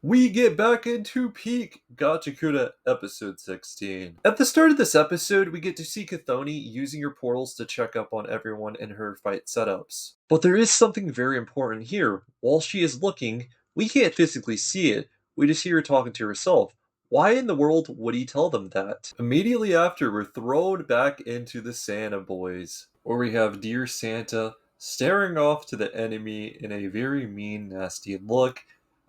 We get back into peak Gachiakuta episode 16. At the start of this episode, we get to see Kathoni using her portals to check up on everyone in her fight setups. But there is something very important here. While she is looking, we can't physically see it, we just hear her talking to herself. Why in the world would he tell them that? Immediately after, we're thrown back into the Santa Boys, where we have Dear Santa staring off to the enemy in a very mean, nasty look.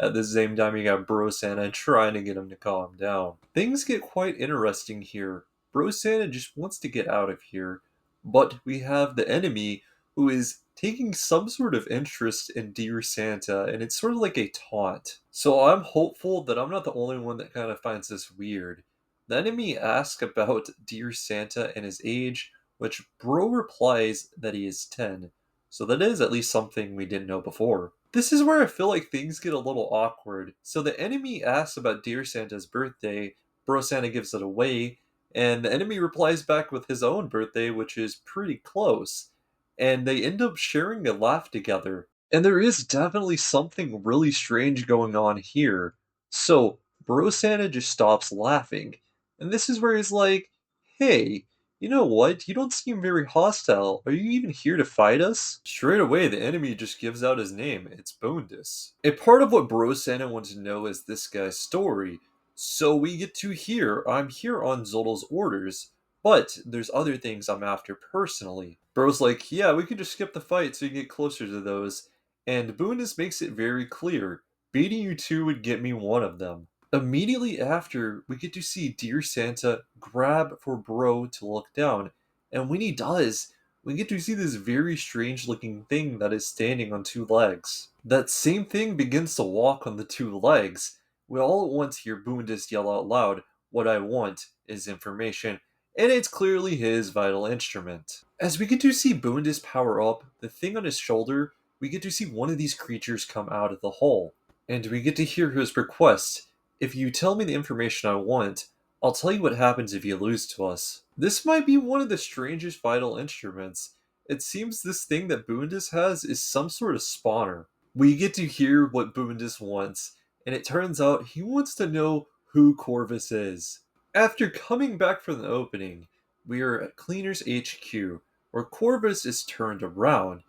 At the same time, you got Bro Santa trying to get him to calm down. Things get quite interesting here. Bro Santa just wants to get out of here, but we have the enemy who is taking some sort of interest in Dear Santa, and it's sort of like a taunt. So I'm hopeful that I'm not the only one that kind of finds this weird. The enemy asks about Dear Santa and his age, which Bro replies that he is 10. So that is at least something we didn't know before. This is where I feel like things get a little awkward. So the enemy asks about Dear Santa's birthday, Bro Santa gives it away, and the enemy replies back with his own birthday, which is pretty close. And they end up sharing a laugh together. And there is definitely something really strange going on here. So Bro Santa just stops laughing. And this is where he's like, hey, you know what? You don't seem very hostile. Are you even here to fight us? Straight away, the enemy just gives out his name. It's Bundus. A part of what Bro Santa wants to know is this guy's story. So we get to hear, I'm here on Zoldel's orders, but there's other things I'm after personally. Bro's like, yeah, we can just skip the fight so you get closer to those. And Bundus makes it very clear. Beating you two would get me one of them. Immediately after, we get to see Dear Santa grab for Bro to look down, and when he does, we get to see this very strange looking thing that is standing on two legs. That same thing begins to walk on the two legs. We all at once hear Boondus yell out loud, "What I want is information," and it's clearly his vital instrument. As we get to see Boondus power up, the thing on his shoulder, we get to see one of these creatures come out of the hole, and we get to hear his request. If you tell me the information I want, I'll tell you what happens if you lose to us. This might be one of the strangest vital instruments. It seems this thing that Boondus has is some sort of spawner. We get to hear what Boondus wants, and it turns out he wants to know who Corvus is. After coming back from the opening, we are at Cleaner's HQ, where Corvus is turned around,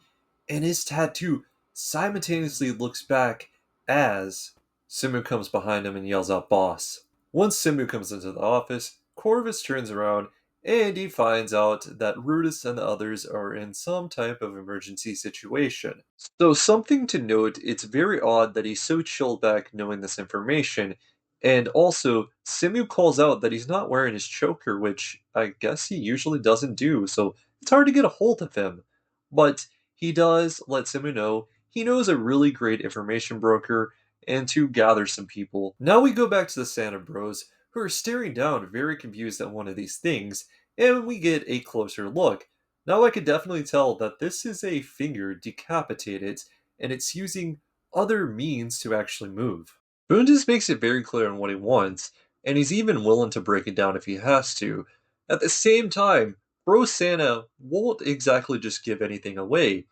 and his tattoo simultaneously looks back as Simu comes behind him and yells out, "Boss." Once Simu comes into the office, Corvus turns around and he finds out that Rudis and the others are in some type of emergency situation. So, something to note, it's very odd that he's so chilled back knowing this information, and also, Simu calls out that he's not wearing his choker, which I guess he usually doesn't do, so it's hard to get a hold of him. But he does let Simu know he knows a really great information broker and to gather some people. Now we go back to the Santa Bros, who are staring down, very confused at one of these things, and we get a closer look. Now I can definitely tell that this is a finger decapitated, and it's using other means to actually move. Boone just makes it very clear on what he wants, and he's even willing to break it down if he has to. At the same time, Bro Santa won't exactly just give anything away.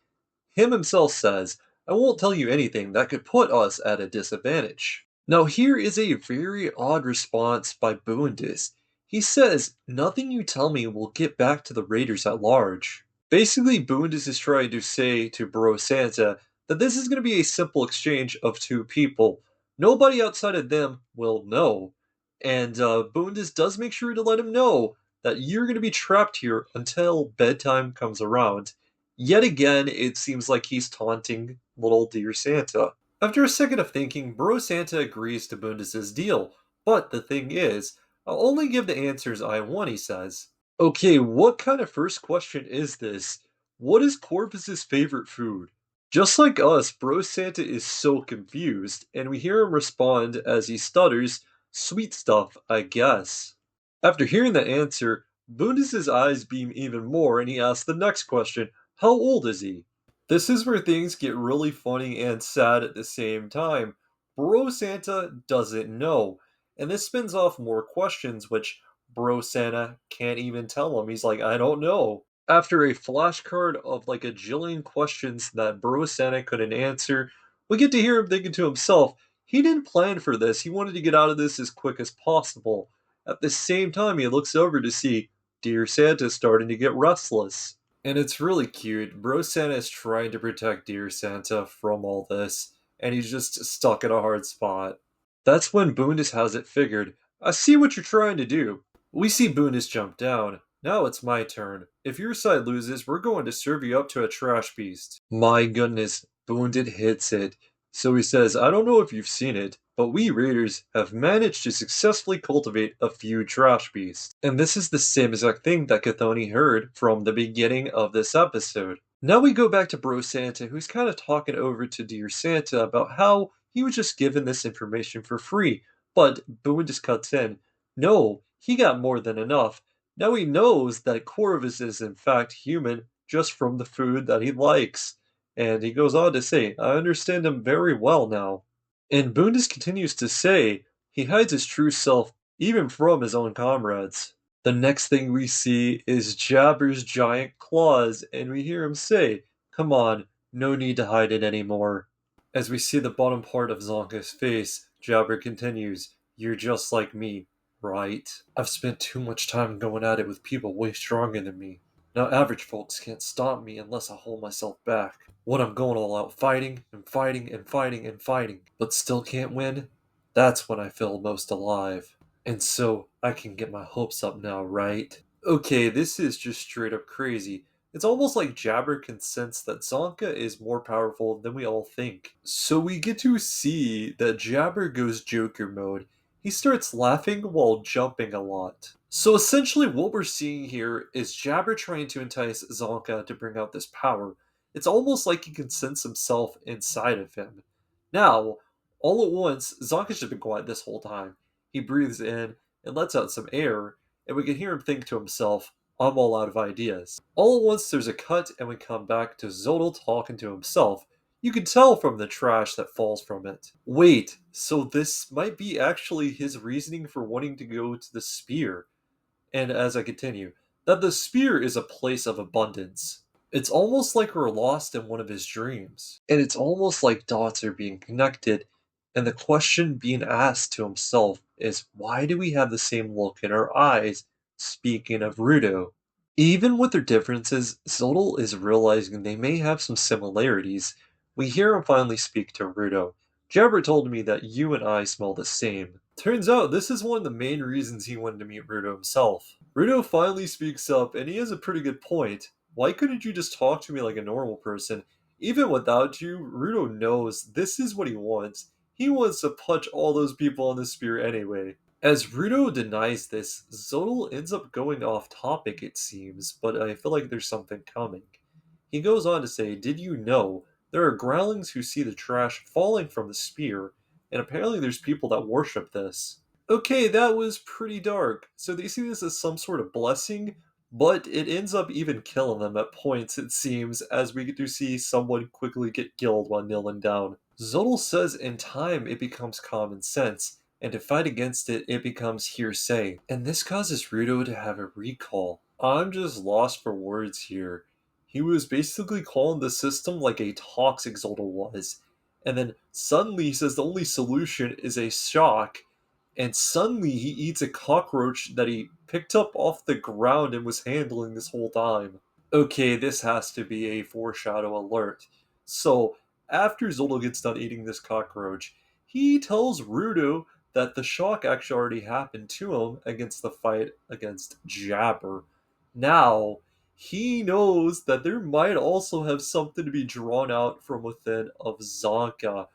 Him himself says, I won't tell you anything that could put us at a disadvantage. Now, here is a very odd response by Boondis. He says, nothing you tell me will get back to the Raiders at large. Basically, Boondis is trying to say to Bro Santa that this is going to be a simple exchange of two people. Nobody outside of them will know. And Boondis does make sure to let him know that you're going to be trapped here until bedtime comes around. Yet again, it seems like he's taunting little dear Santa. After a second of thinking, Bro Santa agrees to Bundus's deal. But the thing is, I'll only give the answers I want, he says. Okay, what kind of first question is this? What is Corvus's favorite food? Just like us, Bro Santa is so confused, and we hear him respond as he stutters, sweet stuff, I guess. After hearing the answer, Bundus's eyes beam even more, and he asks the next question. How old is he? This is where things get really funny and sad at the same time. Bro Santa doesn't know, and this spins off more questions, which Bro Santa can't even tell him. He's like, I don't know. After a flashcard of like a jillion questions that Bro Santa couldn't answer, we get to hear him thinking to himself, He didn't plan for this. He wanted to get out of this as quick as possible. At the same time, he looks over to see Dear Santa starting to get restless. And it's really cute. Bro Santa is trying to protect Dear Santa from all this, and he's just stuck in a hard spot. That's when Boondus has it figured. I see what you're trying to do. We see Boondus jump down. Now it's my turn. If your side loses, we're going to serve you up to a trash beast. My goodness, Boondus hits it. So he says, I don't know if you've seen it, but we raiders have managed to successfully cultivate a few trash beasts. And this is the same exact thing that Cathoni heard from the beginning of this episode. Now we go back to Bro Santa, who's kind of talking over to Dear Santa about how he was just given this information for free. But Boone just cuts in. No, he got more than enough. Now he knows that Corvus is in fact human just from the food that he likes. And he goes on to say, I understand him very well now. And Boondus continues to say he hides his true self even from his own comrades. The next thing we see is Jabber's giant claws, and we hear him say, Come on, no need to hide it anymore. As we see the bottom part of Zonka's face, Jabber continues, You're just like me, right? I've spent too much time going at it with people way stronger than me. Now average folks can't stop me unless I hold myself back. When I'm going all out fighting and fighting and fighting and fighting, but still can't win, that's when I feel most alive. And so I can get my hopes up now, right? Okay, this is just straight up crazy. It's almost like Jabber can sense that Zonka is more powerful than we all think. So we get to see that Jabber goes Joker mode. He starts laughing while jumping a lot. So essentially what we're seeing here is Jabber trying to entice Zonka to bring out this power. It's almost like he can sense himself inside of him. Now, all at once, Zonka's just been quiet this whole time. He breathes in and lets out some air, and we can hear him think to himself, I'm all out of ideas. All at once there's a cut and we come back to Zodal talking to himself. You can tell from the trash that falls from it. Wait, so this might be actually his reasoning for wanting to go to the spear. And as I continue, that the spear is a place of abundance. It's almost like we're lost in one of his dreams. And it's almost like dots are being connected, and the question being asked to himself is why do we have the same look in our eyes, speaking of Rudo? Even with their differences, Zodal is realizing they may have some similarities. We hear him finally speak to Rudo. Jabber told me that you and I smell the same. Turns out this is one of the main reasons he wanted to meet Rudo himself. Rudo finally speaks up, and he has a pretty good point. Why couldn't you just talk to me like a normal person? Even without you, Rudo knows this is what he wants. He wants to punch all those people on the spear anyway. As Rudo denies this, Zodal ends up going off topic, it seems, but I feel like there's something coming. He goes on to say, Did you know there are growlings who see the trash falling from the spear, and apparently there's people that worship this. Okay, that was pretty dark. So they see this as some sort of blessing, but it ends up even killing them at points, it seems, as we get to see someone quickly get killed while kneeling down. Zodal says in time it becomes common sense, and to fight against it, it becomes hearsay. And this causes Rudo to have a recall. I'm just lost for words here. He was basically calling the system like a toxic Zodal was. And then suddenly he says the only solution is a shock, and suddenly he eats a cockroach that he picked up off the ground and was handling this whole time. Okay, this has to be a foreshadow alert. So, after Zoldo gets done eating this cockroach, he tells Rudo that the shock actually already happened to him against the fight against Jabber. Now, he knows that there might also have something to be drawn out from within of Zonka,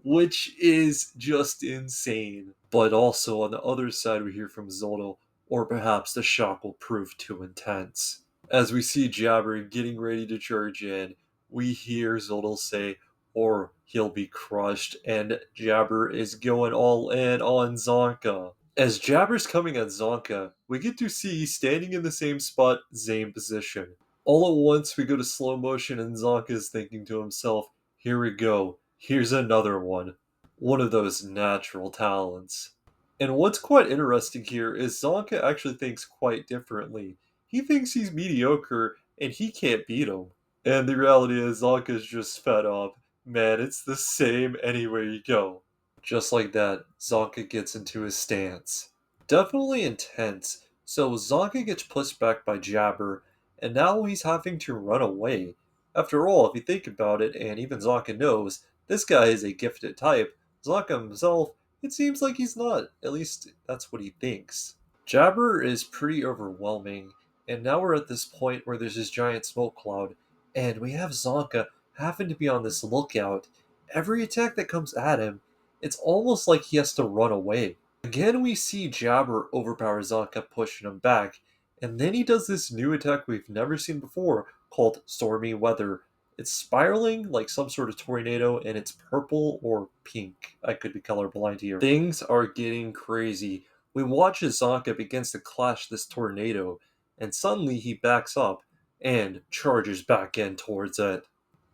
which is just insane. But also on the other side, we hear from Zoldo, or perhaps the shock will prove too intense. As we see Jabber getting ready to charge in, we hear Zoldo say, or he'll be crushed, and Jabber is going all in on Zonka. As Jabber's coming at Zonka, we get to see standing in the same spot, same position. All at once, we go to slow motion, and Zonka is thinking to himself, here we go, here's another one. One of those natural talents. And what's quite interesting here is Zonka actually thinks quite differently. He thinks he's mediocre, and he can't beat him. And the reality is, Zonka's just fed up. Man, it's the same anywhere you go. Just like that, Zonka gets into his stance. Definitely intense. So Zonka gets pushed back by Jabber, and now he's having to run away. After all, if you think about it, and even Zonka knows, this guy is a gifted type. Zonka himself, it seems like he's not. At least that's what he thinks. Jabber is pretty overwhelming, and now we're at this point where there's this giant smoke cloud, and we have Zonka having to be on this lookout. Every attack that comes at him, it's almost like he has to run away. Again, we see Jabber overpower Zonka, pushing him back, and then he does this new attack we've never seen before called Stormy Weather. It's spiraling like some sort of tornado, and it's purple or pink. I could be colorblind here. Things are getting crazy. We watch as Zonka begins to clash this tornado, and suddenly he backs up and charges back in towards it.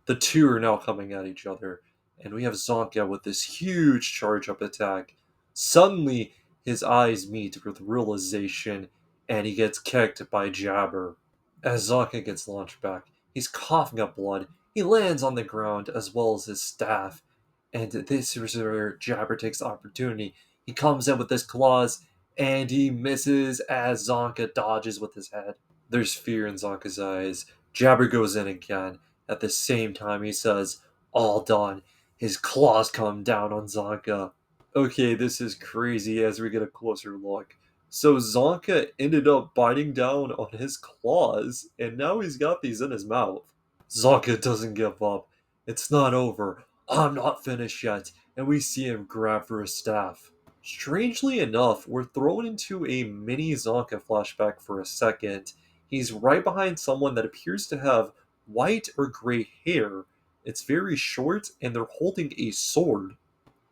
The two are now coming at each other, and we have Zonka with this huge charge up attack. Suddenly, his eyes meet with realization, and he gets kicked by Jabber. As Zonka gets launched back, he's coughing up blood. He lands on the ground as well as his staff, and this is where Jabber takes the opportunity. He comes in with his claws, and he misses as Zonka dodges with his head. There's fear in Zonka's eyes. Jabber goes in again. At the same time, he says, "All done." His claws come down on Zonka. Okay, this is crazy as we get a closer look. So Zonka ended up biting down on his claws, and now he's got these in his mouth. Zonka doesn't give up. It's not over. I'm not finished yet, and we see him grab for his staff. Strangely enough, we're thrown into a mini Zonka flashback for a second. He's right behind someone that appears to have white or gray hair. It's very short, and they're holding a sword.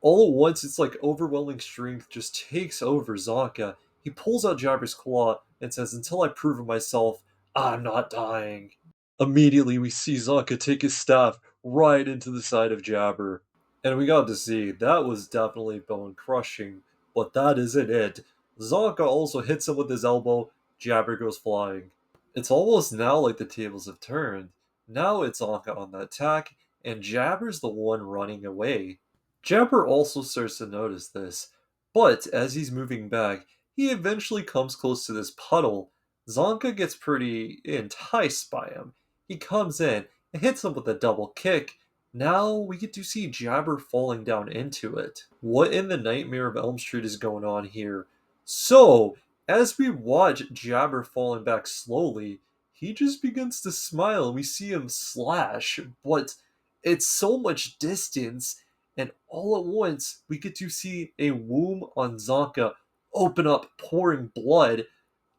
All at once, it's like overwhelming strength just takes over Zonka. He pulls out Jabber's claw and says, "Until I prove it myself, I'm not dying." Immediately, we see Zonka take his staff right into the side of Jabber. And we got to see, that was definitely bone crushing, but that isn't it. Zonka also hits him with his elbow, Jabber goes flying. It's almost now like the tables have turned. Now it's Zonka on the attack, and Jabber's the one running away. Jabber also starts to notice this, but as he's moving back, he eventually comes close to this puddle. Zonka gets pretty enticed by him. He comes in and hits him with a double kick. Now we get to see Jabber falling down into it. What in the Nightmare of Elm Street is going on here? So, as we watch Jabber falling back slowly, he just begins to smile and we see him slash, but it's so much distance, and all at once we get to see a womb on Zonka open up, pouring blood.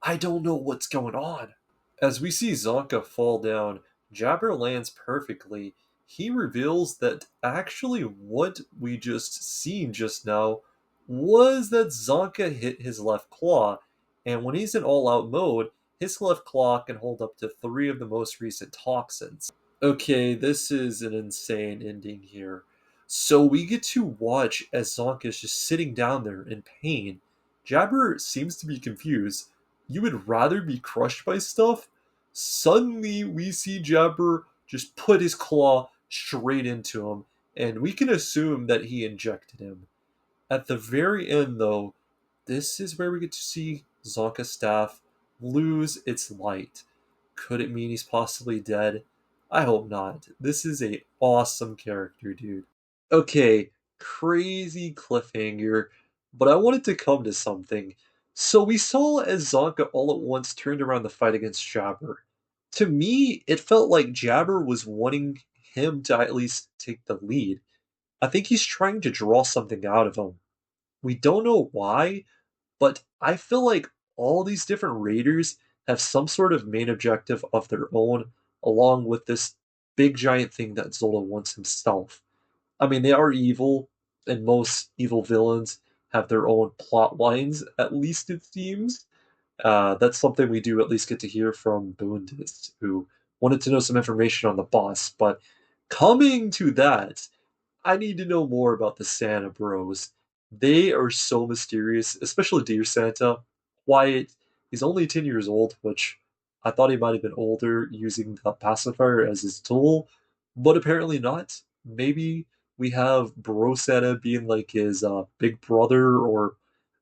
I don't know what's going on. As we see Zonka fall down, Jabber lands perfectly. He reveals that actually what we just seen just now was that Zonka hit his left claw, and when he's in all-out mode, his left claw can hold up to 3 of the most recent toxins. Okay, this is an insane ending here. So we get to watch as Zonka is just sitting down there in pain. Jabber seems to be confused. You would rather be crushed by stuff? Suddenly, we see Jabber just put his claw straight into him, and we can assume that he injected him. At the very end, though, this is where we get to see Zonka's staff lose its light. Could it mean he's possibly dead? I hope not. This is a awesome character, dude. Okay, crazy cliffhanger, but I wanted to come to something. So we saw as Zonka all at once turned around the fight against Jabber. To me, it felt like Jabber was wanting him to at least take the lead. I think he's trying to draw something out of him. We don't know why, but I feel like all these different raiders have some sort of main objective of their own, along with this big giant thing that Zola wants himself. I mean, they are evil, and most evil villains have their own plot lines, at least it seems. That's something we do at least get to hear from Boondist, who wanted to know some information on the boss. But coming to that, I need to know more about the Santa Bros. They are so mysterious, especially Dear Santa. Quiet. He's only 10 years old, which I thought he might have been older using the pacifier as his tool, but apparently not. Maybe We have Bro Santa being like his big brother, or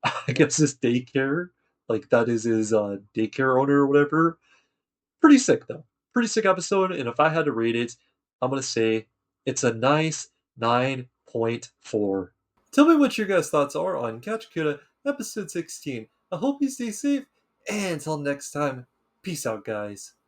I guess his daycare. Like that is his daycare owner or whatever. Pretty sick though. Pretty sick episode, and if I had to rate it, I'm gonna say it's a nice 9.4. Tell me what your guys' thoughts are on Gachiakuta episode 16. I hope you stay safe, and until next time, peace out, guys.